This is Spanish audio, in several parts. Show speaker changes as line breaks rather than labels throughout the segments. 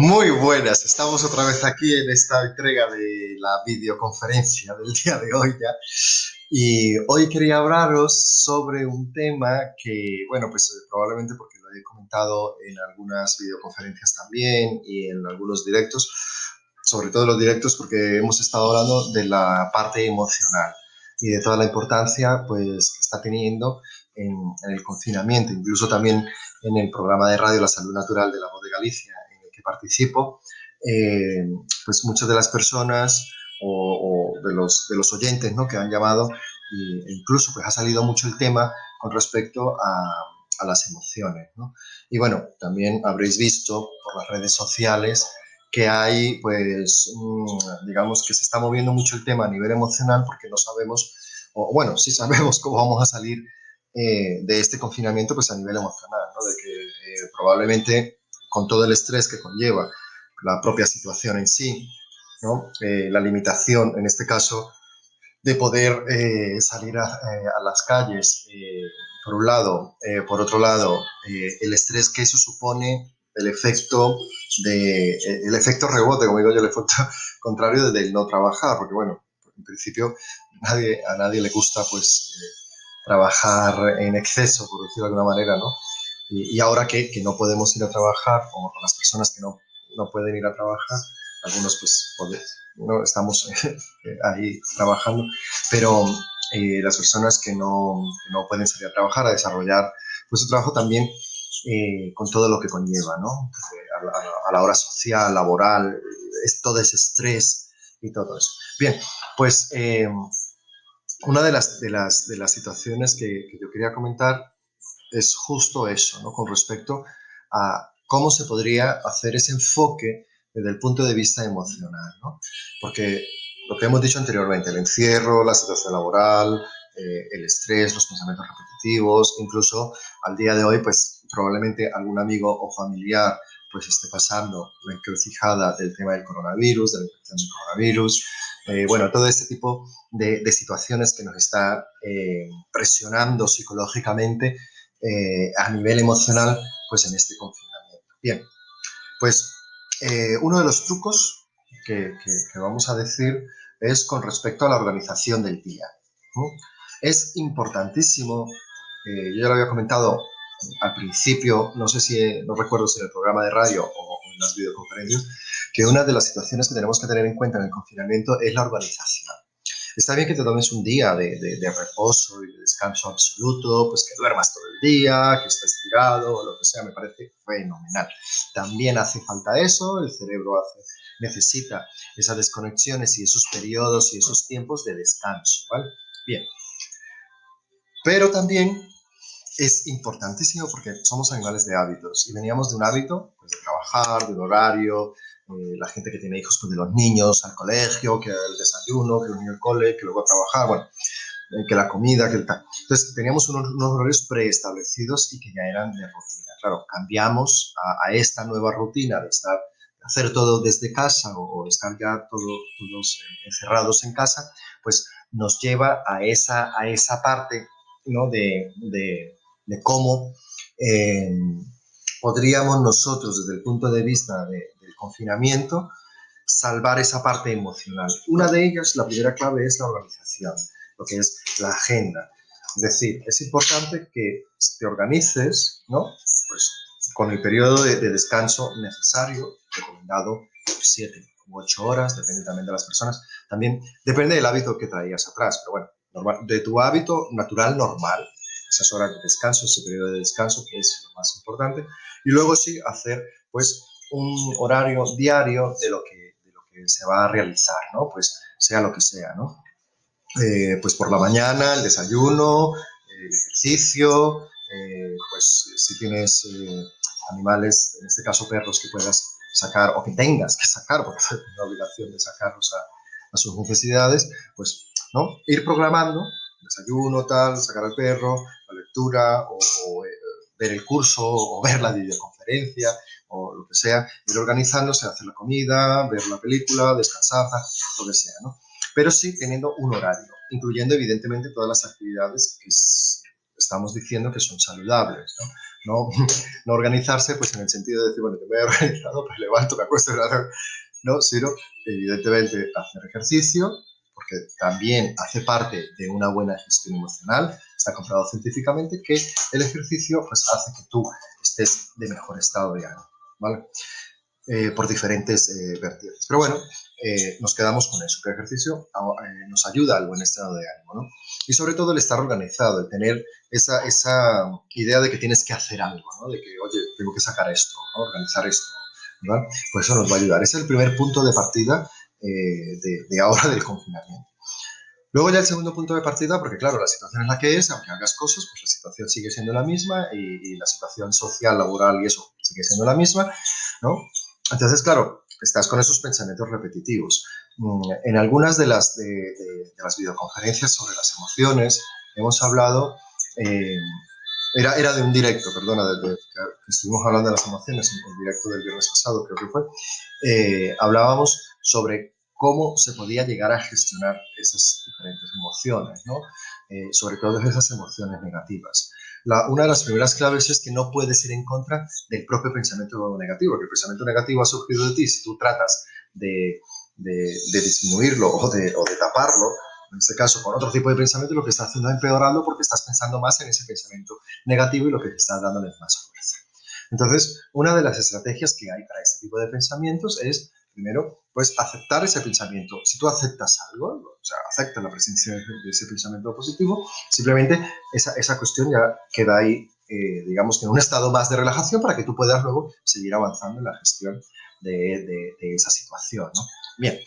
Muy buenas, estamos otra vez aquí en esta entrega de la videoconferencia del día de hoy ya. Y hoy quería hablaros sobre un tema que, bueno, pues probablemente porque lo he comentado en algunas videoconferencias también y en algunos directos, sobre todo los directos porque hemos estado hablando de la parte emocional y de toda la importancia pues que está teniendo en el confinamiento, incluso también en el programa de radio La Salud Natural de La Voz de Galicia, en el que participo, eh, pues muchas de las personas o de los oyentes, ¿no?, que han llamado e incluso pues ha salido mucho el tema con respecto a las emociones, ¿no? Y bueno, también habréis visto por las redes sociales que hay, pues, digamos que se está moviendo mucho el tema a nivel emocional porque no sabemos, o bueno, sí sabemos cómo vamos a salir de este confinamiento pues a nivel emocional, ¿no? De que probablemente con todo el estrés que conlleva la propia situación en sí, ¿no? La limitación, en este caso, de poder salir a las calles, por un lado, por otro lado, el estrés que eso supone, el efecto el efecto rebote, como digo yo, el efecto contrario del no trabajar, porque bueno, en principio a nadie le gusta pues trabajar en exceso, por decirlo de alguna manera, ¿no? Y ahora que no podemos ir a trabajar, o las personas que no pueden ir a trabajar, algunos pues no estamos ahí trabajando, pero las personas que no pueden salir a trabajar, a desarrollar pues su trabajo también con todo lo que conlleva, ¿no? A la hora social, laboral, es todo ese estrés y todo eso. Bien, pues una de las situaciones que yo quería comentar es justo eso, ¿no? Con respecto a cómo se podría hacer ese enfoque desde el punto de vista emocional, ¿no? Porque lo que hemos dicho anteriormente, el encierro, la situación laboral, el estrés, los pensamientos repetitivos, incluso al día de hoy, pues probablemente algún amigo o familiar pues esté pasando la encrucijada del tema del coronavirus, de la infección del coronavirus, bueno, todo este tipo de situaciones que nos está presionando psicológicamente a nivel emocional, pues en este confinamiento. Bien, pues uno de los trucos que vamos a decir es con respecto a la organización del día, ¿no? Es importantísimo, yo ya lo había comentado al principio, no sé si, no recuerdo si en el programa de radio o en las videoconferencias, que una de las situaciones que tenemos que tener en cuenta en el confinamiento es la organización. Está bien que te tomes un día de reposo y de descanso absoluto, pues que duermas todo el día, que estés tirado o lo que sea, me parece fenomenal. También hace falta eso, el cerebro necesita esas desconexiones y esos periodos y esos tiempos de descanso, ¿vale? Bien, pero también es importantísimo porque somos animales de hábitos y veníamos de un hábito pues, de trabajar, de un horario, la gente que tiene hijos pues, de los niños al colegio, que el desayuno, que los niños al cole, que luego a trabajar, bueno, que la comida, que el tal. Entonces teníamos unos horarios preestablecidos y que ya eran de rutina. Claro, cambiamos a esta nueva rutina de estar hacer todo desde casa o estar ya todos encerrados en casa, pues nos lleva a esa parte, ¿no? De cómo eh, podríamos nosotros, desde el punto de vista del confinamiento, salvar esa parte emocional. Una de ellas, la primera clave, es la organización, lo que es la agenda. Es decir, es importante que te organices, ¿no? Pues con el periodo de descanso necesario, recomendado 7 u 8 horas, depende también de las personas. También depende del hábito que traías atrás, pero bueno, normal, de tu hábito natural normal, esas horas de descanso, ese periodo de descanso, que es lo más importante. Y luego sí, hacer pues un horario diario de lo que se va a realizar, ¿no? Pues sea lo que sea, ¿no? Pues por la mañana, el desayuno, el ejercicio, pues si tienes animales, en este caso perros, que puedas sacar o que tengas que sacar, porque es la obligación de sacarlos a sus necesidades, pues, ¿no? Ir programando, desayuno, tal, sacar al perro, la lectura o ver el curso o ver la videoconferencia o lo que sea, ir organizándose, hacer la comida, ver la película, descansar, lo que sea, ¿no? Pero sí teniendo un horario, incluyendo evidentemente todas las actividades que estamos diciendo que son saludables, ¿no? no, no organizarse pues en el sentido de decir, bueno, te voy a organizado, pues levanto, me acuesto, no, sino evidentemente hacer ejercicio, porque también hace parte de una buena gestión emocional. Está comprobado científicamente que el ejercicio pues hace que tú estés de mejor estado de ánimo, ¿vale? Por diferentes vertientes. Pero bueno, nos quedamos con eso, que el ejercicio nos ayuda al buen estado de ánimo, ¿no? Y sobre todo el estar organizado, el tener esa idea de que tienes que hacer algo, ¿no? De que, oye, tengo que sacar esto, ¿no? Organizar esto, ¿verdad? Pues eso nos va a ayudar. Ese es el primer punto de partida de ahora del confinamiento. Luego ya el segundo punto de partida, porque claro, la situación es la que es, aunque hagas cosas, pues la situación sigue siendo la misma y la situación social, laboral y eso sigue siendo la misma, ¿no? Entonces, claro, estás con esos pensamientos repetitivos. En algunas de las videoconferencias sobre las emociones hemos hablado, era de un directo, perdona, que estuvimos hablando de las emociones en el directo del viernes pasado, creo que fue, hablábamos sobre cómo se podía llegar a gestionar esas diferentes emociones, ¿no? Sobre todo esas emociones negativas. Una de las primeras claves es que no puedes ir en contra del propio pensamiento negativo, que el pensamiento negativo ha surgido de ti. Si tú tratas de disminuirlo o de taparlo, en este caso con otro tipo de pensamiento, lo que estás haciendo es empeorarlo porque estás pensando más en ese pensamiento negativo y lo que te está dando es más fuerza. Entonces, una de las estrategias que hay para este tipo de pensamientos es, primero, pues aceptar ese pensamiento. Si tú aceptas algo, o sea, aceptas la presencia de ese pensamiento positivo, simplemente esa cuestión ya queda ahí, digamos que en un estado más de relajación para que tú puedas luego seguir avanzando en la gestión de esa situación, ¿no? Bien,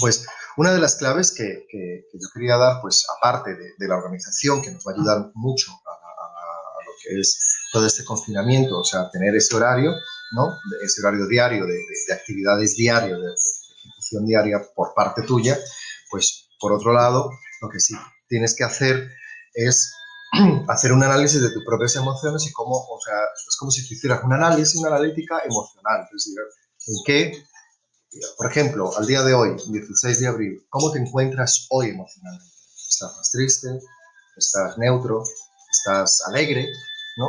pues una de las claves que yo quería dar, pues aparte de la organización, que nos va a ayudar mucho a lo que es todo este confinamiento, o sea, tener ese horario, ¿no? Ese horario diario de actividades diarias, de ejecución diaria por parte tuya, pues por otro lado, lo que sí tienes que hacer es hacer un análisis de tus propias emociones y cómo, o sea, es como si tú hicieras un análisis, una analítica emocional, es decir, en qué, por ejemplo, al día de hoy, 16 de abril, ¿cómo te encuentras hoy emocionalmente? ¿Estás más triste? ¿Estás neutro? ¿Estás alegre? ¿No?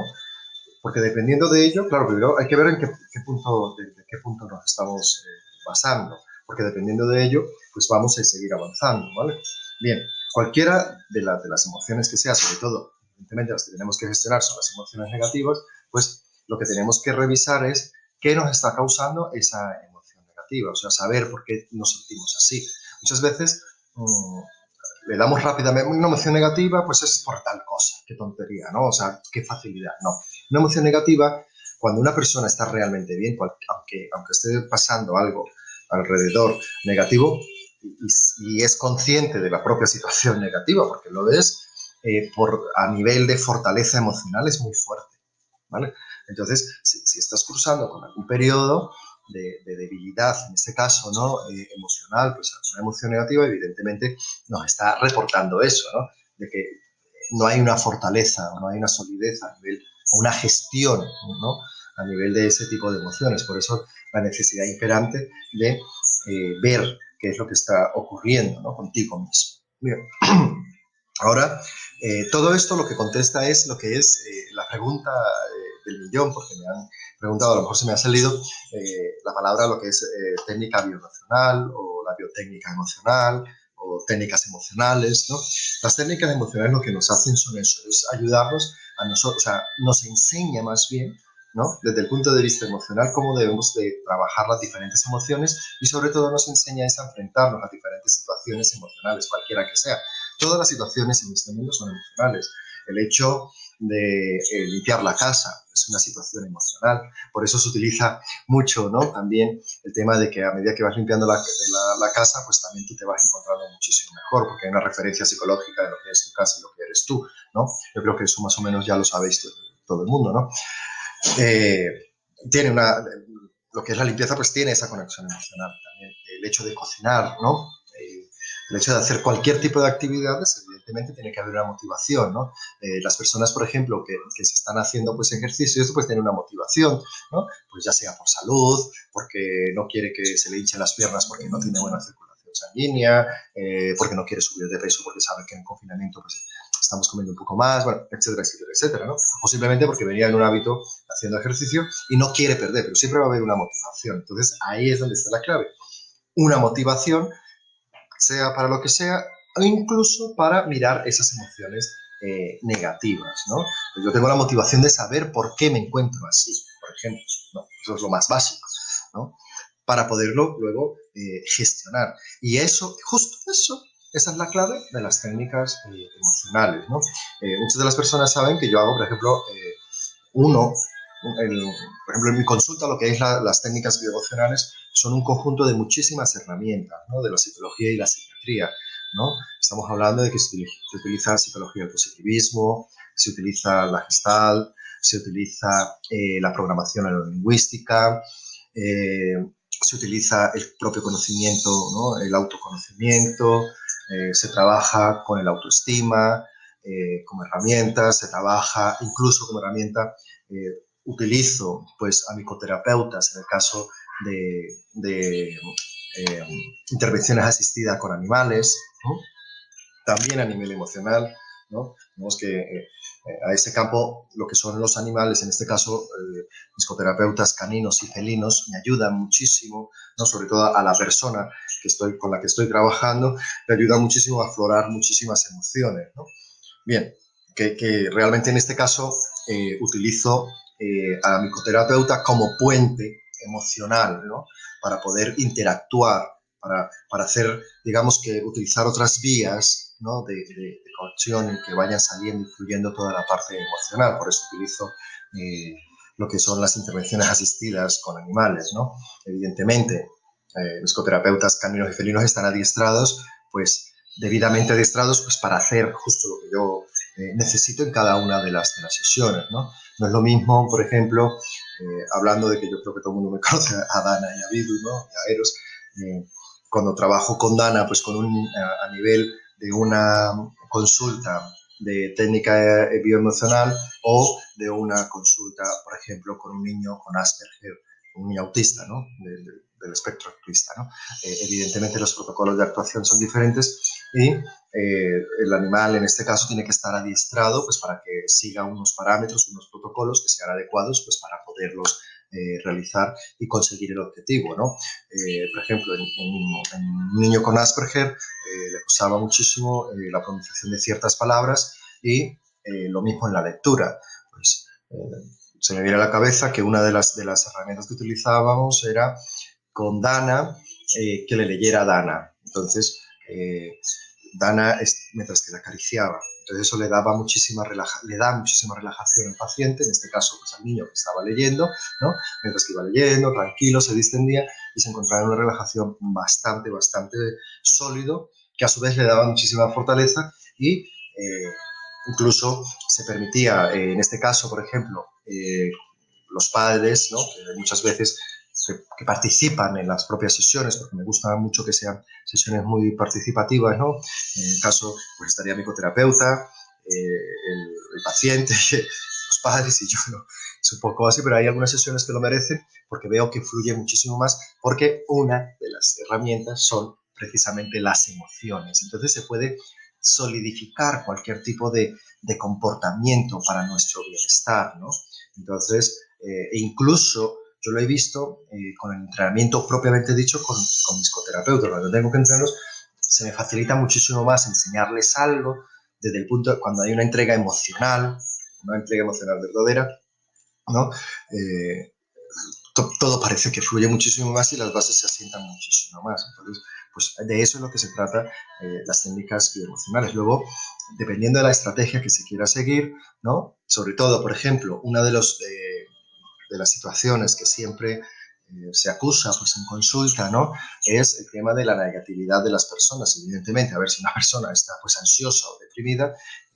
Porque dependiendo de ello, claro, primero hay que ver en de qué punto nos estamos basando, porque dependiendo de ello, pues vamos a seguir avanzando, ¿vale? Bien, cualquiera de las emociones que sea, sobre todo, evidentemente las que tenemos que gestionar son las emociones negativas, pues lo que tenemos que revisar es qué nos está causando esa emoción negativa, o sea, saber por qué nos sentimos así. Muchas veces le damos rápidamente una emoción negativa, pues es por tal cosa, qué tontería, ¿no? O sea, qué facilidad, no. Una emoción negativa, cuando una persona está realmente bien, aunque esté pasando algo alrededor negativo y es consciente de la propia situación negativa, porque lo es, a nivel de fortaleza emocional es muy fuerte, ¿vale? Entonces, si estás cruzando con algún periodo de debilidad, en este caso, ¿no? Emocional, pues alguna emoción negativa, evidentemente nos está reportando eso, ¿no? De que no hay una fortaleza, no hay una solidez a nivel, o una gestión, ¿no? A nivel de ese tipo de emociones. Por eso la necesidad imperante de ver qué es lo que está ocurriendo, ¿no? Contigo mismo. Bien. Ahora, todo esto lo que contesta es lo que es la pregunta del millón, porque me han preguntado, a lo mejor se me ha salido la palabra, lo que es técnica bioemocional o la biotécnica emocional o técnicas emocionales, ¿no? Las técnicas emocionales lo que nos hacen son eso, es ayudarnos a nosotros, o sea, nos enseña más bien, ¿no? Desde el punto de vista emocional, cómo debemos de trabajar las diferentes emociones y sobre todo nos enseña a enfrentarnos a diferentes situaciones emocionales, cualquiera que sea. Todas las situaciones en este mundo son emocionales. El hecho de limpiar la casa es una situación emocional. Por eso se utiliza mucho, ¿no? También el tema de que a medida que vas limpiando la casa, pues también tú te vas encontrando muchísimo mejor, porque hay una referencia psicológica de lo que es tu casa y lo que eres tú, ¿no? Yo creo que eso más o menos ya lo sabéis todo el mundo, ¿no? Eh, tiene lo que es la limpieza, pues tiene esa conexión emocional también. El hecho de cocinar, ¿no? El hecho de hacer cualquier tipo de actividades, evidentemente tiene que haber una motivación, ¿no? Las personas, por ejemplo, que se están haciendo pues ejercicio, esto pues tiene una motivación, ¿no? Pues ya sea por salud, porque no quiere que se le hinchen las piernas porque no tiene buena circulación sanguínea, porque no quiere subir de peso porque sabe que en confinamiento pues estamos comiendo un poco más, bueno, etcétera, etcétera, etcétera, ¿no? O simplemente porque venía en un hábito haciendo ejercicio y no quiere perder, pero siempre va a haber una motivación. Entonces, ahí es donde está la clave. Una motivación, sea para lo que sea, o incluso para mirar esas emociones negativas, ¿no? Pues yo tengo la motivación de saber por qué me encuentro así, por ejemplo, ¿no? Eso es lo más básico, ¿no? Para poderlo luego gestionar. Y eso, justo eso, esa es la clave de las técnicas emocionales, ¿no? Muchas de las personas saben que yo hago, por ejemplo, uno, por ejemplo, en mi consulta, lo que es las técnicas bioemocionales son un conjunto de muchísimas herramientas, ¿no? De la psicología y la psiquiatría, ¿no? Estamos hablando de que se utiliza psicología del positivismo, se utiliza la Gestalt, se utiliza la programación neurolingüística, se utiliza el propio conocimiento, ¿no? El autoconocimiento, se trabaja con el autoestima, como herramienta, se trabaja incluso como herramienta. Utilizo pues a micoterapeutas en el caso de intervenciones asistidas con animales, ¿no? También a nivel emocional, ¿no? Vemos que a ese campo lo que son los animales, en este caso psicoterapeutas caninos y felinos, me ayudan muchísimo, ¿no? Sobre todo a la persona con la que estoy trabajando, me ayuda muchísimo a aflorar muchísimas emociones, ¿no? Bien, que realmente en este caso utilizo a la micoterapeuta como puente emocional, ¿no? Para poder interactuar, para hacer, digamos que utilizar otras vías, ¿no? de conexión y que vayan saliendo y fluyendo toda la parte emocional. Por eso utilizo lo que son las intervenciones asistidas con animales, ¿no? Evidentemente, los psicoterapeutas caninos y felinos están adiestrados, pues debidamente adiestrados, pues para hacer justo lo que yo necesito en cada una de las sesiones, ¿no? No es lo mismo, por ejemplo, hablando de que yo creo que todo el mundo me conoce a Dana y a Vidu, ¿no? Y a Eros, cuando trabajo con Dana, pues a nivel de una consulta de técnica bioemocional o de una consulta, por ejemplo, con un niño con Asperger, un niño autista, ¿no? Del espectro autista, ¿no? Evidentemente los protocolos de actuación son diferentes y el animal en este caso tiene que estar adiestrado pues para que siga unos parámetros, unos protocolos que sean adecuados pues para poderlos realizar y conseguir el objetivo, ¿no? Por ejemplo, en un niño con Asperger le costaba muchísimo la pronunciación de ciertas palabras y lo mismo en la lectura. Pues, se me viene a la cabeza que una de las herramientas que utilizábamos era con Dana, que le leyera a Dana. Entonces, Dana, mientras que la acariciaba, entonces eso le da muchísima relajación al paciente, en este caso pues al niño que estaba leyendo, ¿no? Mientras que iba leyendo, tranquilo, se distendía y se encontraba en una relajación bastante sólido, que a su vez le daba muchísima fortaleza y incluso se permitía, en este caso, por ejemplo, los padres, ¿no? Que muchas veces que participan en las propias sesiones, porque me gusta mucho que sean sesiones muy participativas, ¿no? En el caso, pues estaría mi coterapeuta, el paciente, los padres y yo, ¿no? Es un poco así, pero hay algunas sesiones que lo merecen porque veo que fluye muchísimo más, porque una de las herramientas son precisamente las emociones. Entonces se puede solidificar cualquier tipo de comportamiento para nuestro bienestar, ¿no? Entonces, incluso yo lo he visto con el entrenamiento propiamente dicho con mis coterapeutas. Cuando tengo que entrenarlos, se me facilita muchísimo más enseñarles algo desde el punto de cuando hay una entrega emocional verdadera, ¿no? Todo parece que fluye muchísimo más y las bases se asientan muchísimo más. Entonces, pues de eso es lo que se trata las técnicas bioemocionales. Luego, dependiendo de la estrategia que se quiera seguir, ¿no? Sobre todo, por ejemplo, una de las situaciones que siempre se acusa pues, en consulta, ¿no? Es el tema de la negatividad de las personas. Evidentemente, a ver si una persona está pues, ansiosa o deprimida,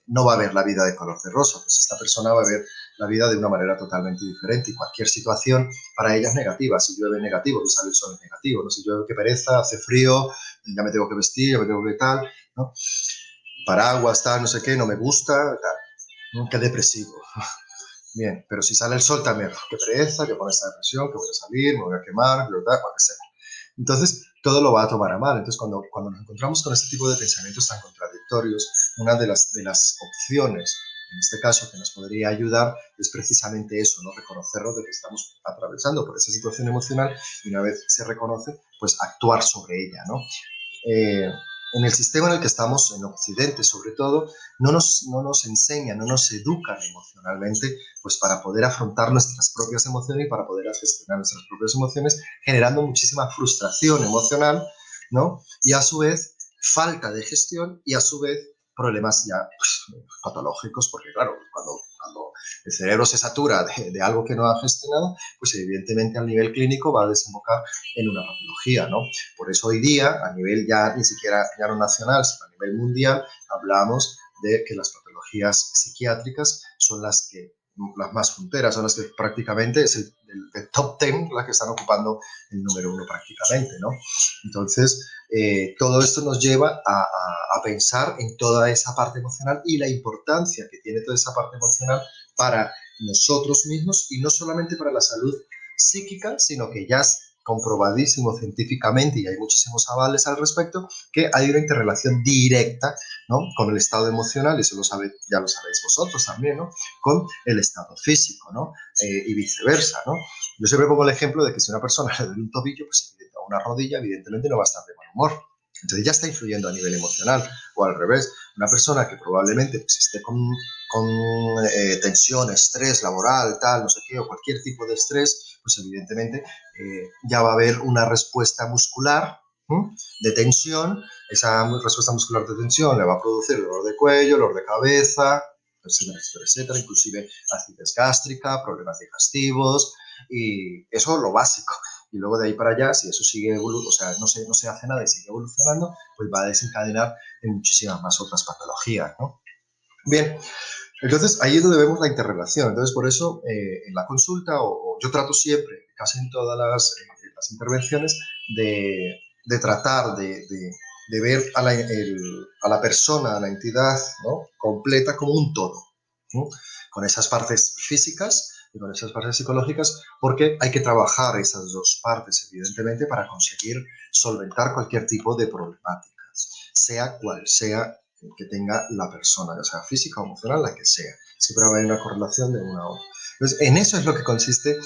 no va a ver la vida de color de rosa, pues esta persona va a ver la vida de una manera totalmente diferente y cualquier situación para ella es negativa. Si llueve, negativo, si sale el sol, es negativo, ¿no? Si llueve, qué pereza, hace frío, ya me tengo que vestir, ya me tengo que tal, ¿no? Paraguas, tal, no sé qué, no me gusta, tal, ¿no? Qué depresivo. Bien, pero si sale el sol también, qué pereza, que pone esta depresión, que voy a salir, me voy a quemar, ¿verdad? Lo que sea. Entonces, todo lo va a tomar a mal. Entonces, cuando nos encontramos con este tipo de pensamientos tan contradictorios, una de las opciones, en este caso, que nos podría ayudar es precisamente eso, ¿no? Reconocerlo de que estamos atravesando por esa situación emocional y una vez se reconoce, pues actuar sobre ella, ¿no? Eh, en el sistema en el que estamos, en Occidente sobre todo, no nos enseñan, no nos educan emocionalmente, pues para poder afrontar nuestras propias emociones y para poder gestionar nuestras propias emociones, generando muchísima frustración emocional, ¿no? Y a su vez, falta de gestión y a su vez, problemas ya pues, patológicos, porque claro, cuando el cerebro se satura de algo que no ha gestionado, pues evidentemente a nivel clínico va a desembocar en una patología, ¿no? Por eso hoy día, a nivel ya ni siquiera ya no nacional, sino a nivel mundial, hablamos de que las patologías psiquiátricas son las más punteras, son las que prácticamente es el top 10, las que están ocupando el número uno prácticamente, ¿no? Entonces, todo esto nos lleva a pensar en toda esa parte emocional y la importancia que tiene toda esa parte emocional para nosotros mismos y no solamente para la salud psíquica, sino que ya es comprobadísimo científicamente y hay muchísimos avales al respecto, que hay una interrelación directa, ¿no? Con el estado emocional, eso ya lo sabéis vosotros también, ¿no? Con el estado físico, ¿no? Y viceversa, ¿no? Yo siempre pongo el ejemplo de que si una persona le duele un tobillo, pues una rodilla, evidentemente no va a estar de mal humor. Entonces ya está influyendo a nivel emocional. O al revés, una persona que probablemente pues, esté con tensión, estrés laboral, tal, no sé qué, o cualquier tipo de estrés, pues evidentemente ya va a haber una respuesta muscular de tensión. Esa respuesta muscular de tensión le va a producir dolor de cuello, dolor de cabeza, etcétera, etcétera, etcétera, inclusive acidez gástrica, problemas digestivos, y eso es lo básico. Y luego de ahí para allá, si eso sigue, o sea, no se hace nada y sigue evolucionando, pues va a desencadenar en muchísimas más otras patologías, ¿no? Bien, entonces ahí es donde vemos la interrelación. Entonces, por eso en la consulta, o yo trato siempre, casi en todas las intervenciones, de tratar de ver a la persona, a la entidad, ¿no? Completa como un todo, ¿no? Con esas partes físicas y con esas partes psicológicas, porque hay que trabajar esas dos partes, evidentemente, para conseguir solventar cualquier tipo de problemáticas, sea cual sea que tenga la persona, ya sea física o emocional, la que sea. Siempre va a haber una correlación de una a otra. Entonces, en eso es lo que consiste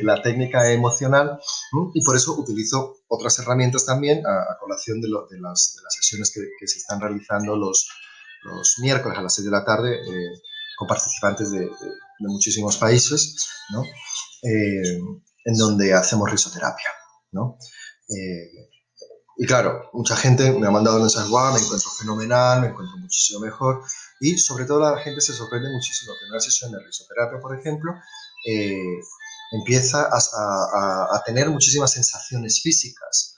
la técnica emocional, ¿no? Y por eso utilizo otras herramientas también a colación de las sesiones que se están realizando los miércoles a las 6 de la tarde con participantes de muchísimos países, ¿no? En donde hacemos risoterapia, ¿no? Eh, y claro, mucha gente me ha mandado mensajes, wow, me encuentro fenomenal, me encuentro muchísimo mejor. Y sobre todo la gente se sorprende muchísimo que en una sesión de risoterapia, por ejemplo, eh, empieza a tener muchísimas sensaciones físicas.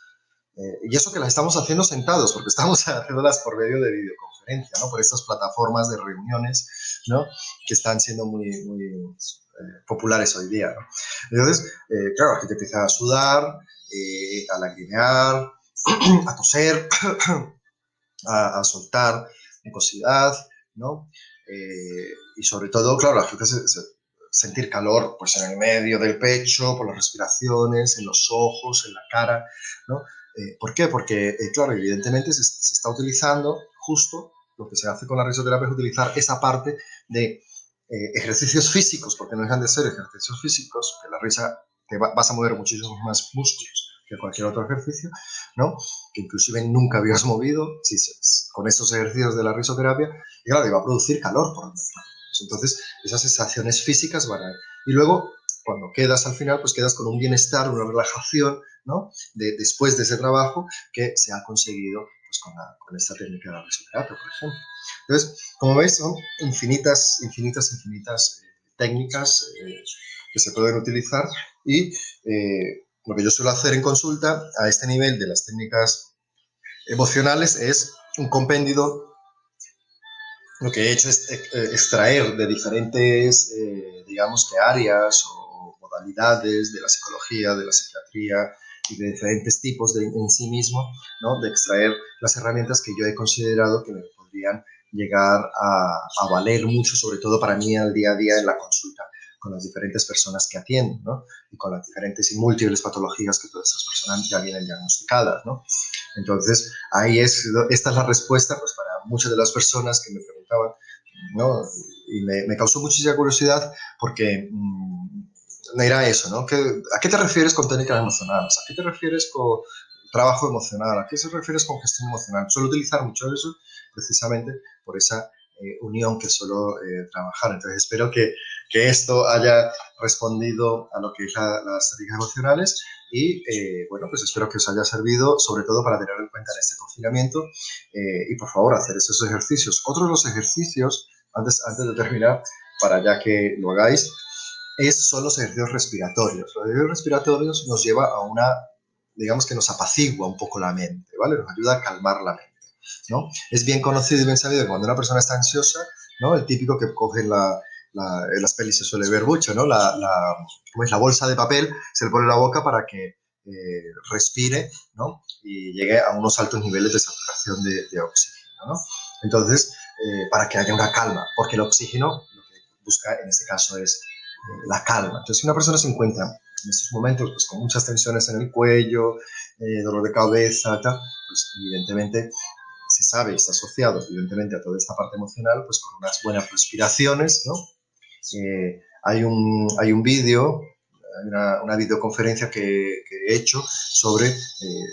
Y eso que las estamos haciendo sentados, porque estamos haciéndolas por medio de videoconferencia, ¿no? Por estas plataformas de reuniones, ¿no? Que están siendo muy populares hoy día, ¿no? Entonces, claro, la gente empieza a sudar, a lagrimear, a toser, a soltar mucosidad, ¿no? Y sobre todo, claro, la gente sentir calor pues en el medio del pecho, por las respiraciones, en los ojos, en la cara, ¿no? ¿Por qué? Porque, claro, evidentemente se está utilizando justo lo que se hace con la risoterapia es utilizar esa parte de ejercicios físicos, porque no dejan de ser ejercicios físicos, que la risa vas a mover muchísimos más músculos que cualquier otro ejercicio, ¿no? Que inclusive nunca habías movido con estos ejercicios de la risoterapia, y claro, te va a producir calor por dentro. Entonces, esas sensaciones físicas van a ir. Y luego, cuando quedas al final, pues quedas con un bienestar, una relajación, ¿no? Después de ese trabajo que se ha conseguido pues, con esta técnica de la risoterapia, por ejemplo. Entonces, como veis, son infinitas técnicas que se pueden utilizar y lo que yo suelo hacer en consulta a este nivel de las técnicas emocionales es un compendio. Lo que he hecho es extraer de diferentes, digamos que áreas o modalidades de la psicología, de la psiquiatría y de diferentes tipos en sí mismo, ¿no? De extraer las herramientas que yo he considerado que me podrían llegar a valer mucho, sobre todo para mí al día a día en la consulta con las diferentes personas que atienden, ¿no? Y con las diferentes y múltiples patologías que todas estas personas ya vienen diagnosticadas, ¿no? Entonces, esta es la respuesta pues, para muchas de las personas que me preguntaban, ¿no? Y me causó muchísima curiosidad porque era eso, ¿no? ¿A qué te refieres con técnicas emocionales? ¿A qué te refieres con trabajo emocional? ¿A qué se refieres con gestión emocional? Suelo utilizar mucho eso precisamente por esa unión que suelo trabajar. Entonces espero que esto haya respondido a lo que es las técnicas emocionales y bueno, pues espero que os haya servido sobre todo para tener en cuenta en este confinamiento y por favor hacer esos ejercicios. Otro de los ejercicios, antes de terminar, para ya que lo hagáis, son los ejercicios respiratorios. Los ejercicios respiratorios nos lleva a una, digamos que nos apacigua un poco la mente, ¿vale? Nos ayuda a calmar la mente, ¿no? Es bien conocido y bien sabido que cuando una persona está ansiosa, ¿no? El típico que coge en las pelis se suele ver mucho, ¿no? ¿Cómo es? La bolsa de papel se le pone en la boca para que respire, ¿no? Y llegue a unos altos niveles de saturación de oxígeno, ¿no? Entonces, para que haya una calma, porque el oxígeno lo que busca en este caso es la calma. Entonces, si una persona se encuentra en estos momentos pues, con muchas tensiones en el cuello, dolor de cabeza, tal, pues evidentemente se sabe y está asociado evidentemente a toda esta parte emocional, pues con unas buenas respiraciones, ¿no? Hay un vídeo, una videoconferencia que he hecho sobre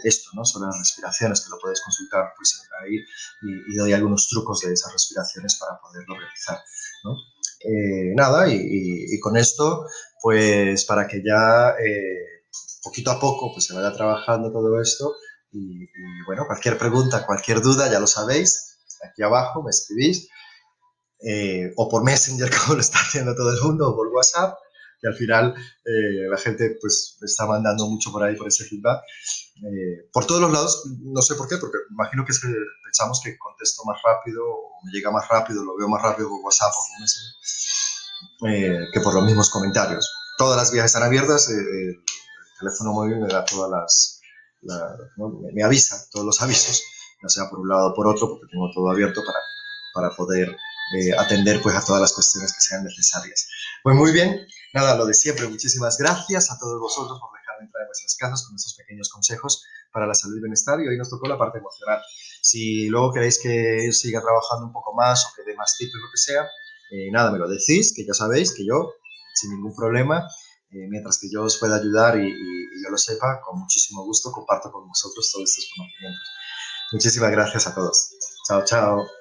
esto, ¿no? Sobre las respiraciones, que lo puedes consultar pues, ahí y doy algunos trucos de esas respiraciones para poderlo realizar, ¿no? Nada, y con esto, pues para que ya poquito a poco pues se vaya trabajando todo esto y bueno, cualquier pregunta, cualquier duda, ya lo sabéis, aquí abajo me escribís o por Messenger como lo está haciendo todo el mundo o por WhatsApp, que al final la gente pues me está mandando mucho por ahí por ese feedback. Por todos los lados, no sé por qué, porque imagino que es que pensamos que contesto más rápido o me llega más rápido, lo veo más rápido por WhatsApp o por Messenger que por los mismos comentarios. Todas las vías están abiertas, el teléfono móvil me da todas ¿no? me avisa todos los avisos, ya sea por un lado o por otro, porque tengo todo abierto para poder atender pues a todas las cuestiones que sean necesarias. Pues muy bien, nada, lo de siempre, muchísimas gracias a todos vosotros por dejarme entrar en vuestras casas con estos pequeños consejos para la salud y bienestar y hoy nos tocó la parte emocional. Si luego queréis que siga trabajando un poco más o que dé más tips o lo que sea, nada, me lo decís, que ya sabéis que yo, sin ningún problema, mientras que yo os pueda ayudar y yo lo sepa, con muchísimo gusto comparto con vosotros todos estos conocimientos. Muchísimas gracias a todos. Chao, chao.